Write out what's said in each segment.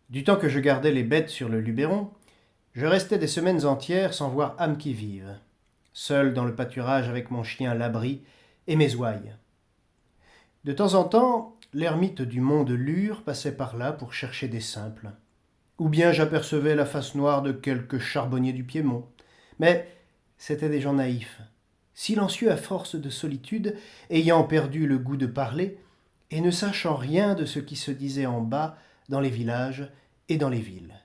Du temps que je gardais les bêtes sur le Luberon, je restais des semaines entières sans voir âme qui vive, seul dans le pâturage avec mon chien Labri et mes ouailles. De temps en temps, l'ermite du mont de Lure passait par là pour chercher des simples. Ou bien j'apercevais la face noire de quelques charbonniers du Piémont. Mais c'étaient des gens naïfs, silencieux à force de solitude, ayant perdu le goût de parler, et ne sachant rien de ce qui se disait en bas, dans les villages et dans les villes.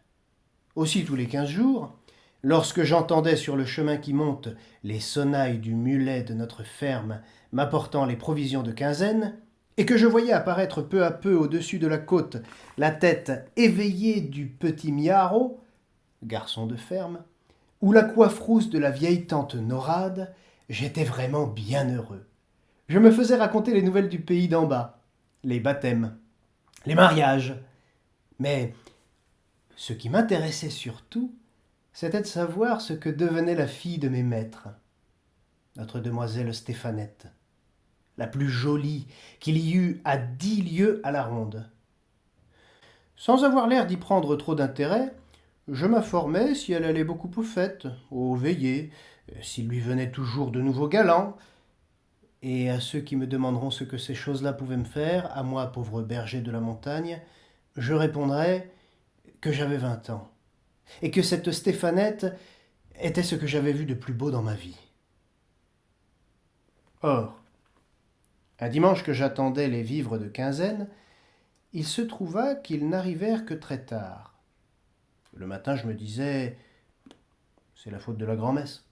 Aussi tous les 15 jours, lorsque j'entendais sur le chemin qui monte les sonnailles du mulet de notre ferme m'apportant les provisions de quinzaine, et que je voyais apparaître peu à peu au-dessus de la côte la tête éveillée du petit Miaro, garçon de ferme, ou la coiffe rousse de la vieille tante Norade, j'étais vraiment bien heureux. Je me faisais raconter les nouvelles du pays d'en bas, les baptêmes, les mariages. Mais ce qui m'intéressait surtout, c'était de savoir ce que devenait la fille de mes maîtres, notre demoiselle Stéphanette, la plus jolie qu'il y eût à 10 lieues à la ronde. Sans avoir l'air d'y prendre trop d'intérêt, je m'informais si elle allait beaucoup aux fêtes, aux veillées, s'il lui venait toujours de nouveaux galants, et à ceux qui me demanderont ce que ces choses-là pouvaient me faire, à moi, pauvre berger de la montagne, je répondrai que j'avais 20 ans, et que cette Stéphanette était ce que j'avais vu de plus beau dans ma vie. Or, un dimanche que j'attendais les vivres de quinzaine, il se trouva qu'ils n'arrivèrent que très tard. Le matin, je me disais, c'est la faute de la grand-messe.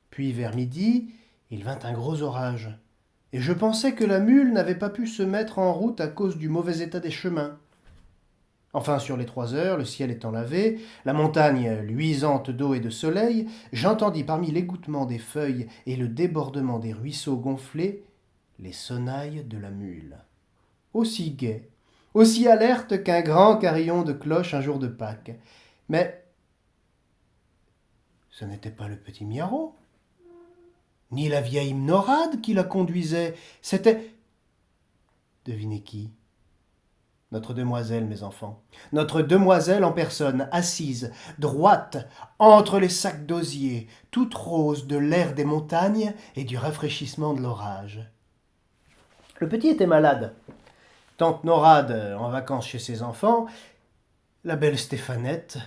Puis vers midi, il vint un gros orage, et je pensais que la mule n'avait pas pu se mettre en route à cause du mauvais état des chemins. Enfin, sur les 3 heures, le ciel étant lavé, la montagne luisante d'eau et de soleil, j'entendis parmi l'égouttement des feuilles et le débordement des ruisseaux gonflés les sonnailles de la mule. Aussi gai, aussi alerte qu'un grand carillon de cloche un jour de Pâques. Mais ce n'était pas le petit Miaro, ni la vieille Norade qui la conduisait, c'était... Devinez qui? Notre demoiselle, mes enfants. Notre demoiselle en personne, assise, droite, entre les sacs d'osier, toute rose de l'air des montagnes et du rafraîchissement de l'orage. Le petit était malade. Tante Norade en vacances chez ses enfants, la belle Stéphanette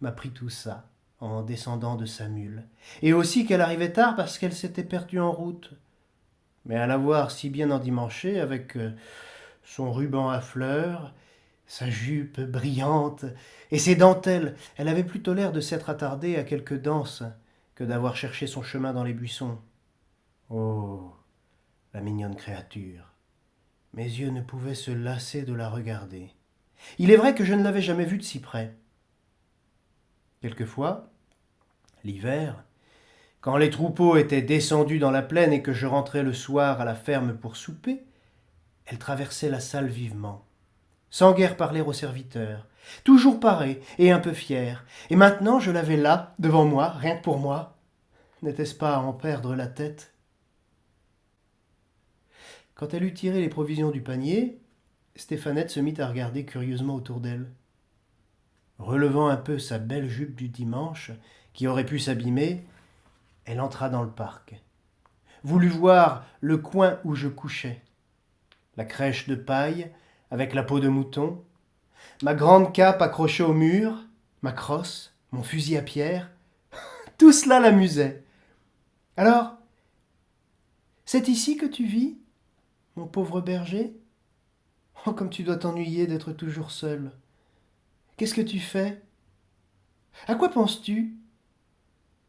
m'apprit tout ça en descendant de sa mule. Et aussi qu'elle arrivait tard parce qu'elle s'était perdue en route. Mais à la voir si bien endimanchée, avec son ruban à fleurs, sa jupe brillante et ses dentelles, elle avait plutôt l'air de s'être attardée à quelque danse que d'avoir cherché son chemin dans les buissons. Oh, la mignonne créature! Mes yeux ne pouvaient se lasser de la regarder. Il est vrai que je ne l'avais jamais vue de si près. Quelquefois, l'hiver, quand les troupeaux étaient descendus dans la plaine et que je rentrais le soir à la ferme pour souper, elle traversait la salle vivement, sans guère parler aux serviteurs, toujours parée et un peu fière. Et maintenant je l'avais là, devant moi, rien que pour moi. N'était-ce pas à en perdre la tête? Quand elle eut tiré les provisions du panier, Stéphanette se mit à regarder curieusement autour d'elle. Relevant un peu sa belle jupe du dimanche, qui aurait pu s'abîmer, elle entra dans le parc. Voulut voir le coin où je couchais. La crèche de paille, avec la peau de mouton, ma grande cape accrochée au mur, ma crosse, mon fusil à pierre, tout cela l'amusait. Alors, c'est ici que tu vis, mon pauvre berger? Oh, comme tu dois t'ennuyer d'être toujours seul. Qu'est-ce que tu fais? À quoi penses-tu?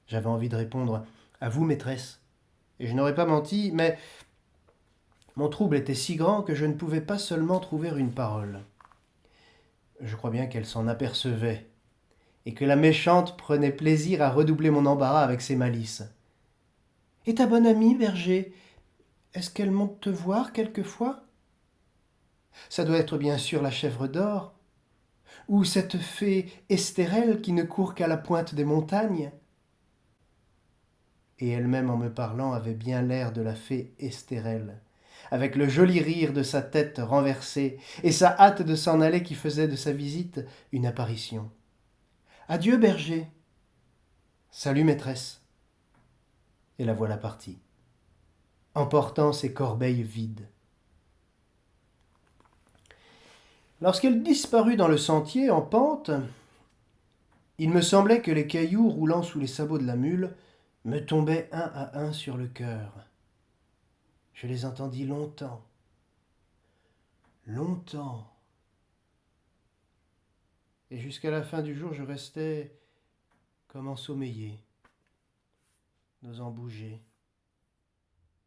J'avais envie de répondre à vous, maîtresse. Et je n'aurais pas menti, mais mon trouble était si grand que je ne pouvais pas seulement trouver une parole. Je crois bien qu'elle s'en apercevait, et que la méchante prenait plaisir à redoubler mon embarras avec ses malices. Et ta bonne amie, berger, est-ce qu'elle monte te voir quelquefois? Ça doit être bien sûr la chèvre d'or, ou cette fée Estérelle qui ne court qu'à la pointe des montagnes. Et elle-même, en me parlant, avait bien l'air de la fée Estérelle, avec le joli rire de sa tête renversée et sa hâte de s'en aller qui faisait de sa visite une apparition. Adieu, berger. Salut, maîtresse. Et la voilà partie, emportant ses corbeilles vides. Lorsqu'elle disparut dans le sentier en pente, il me semblait que les cailloux roulant sous les sabots de la mule me tombaient un à un sur le cœur. Je les entendis longtemps, longtemps. Et jusqu'à la fin du jour, je restais comme ensommeillé, n'osant bouger,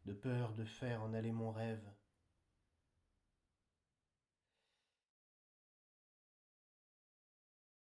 de peur de faire en aller mon rêve.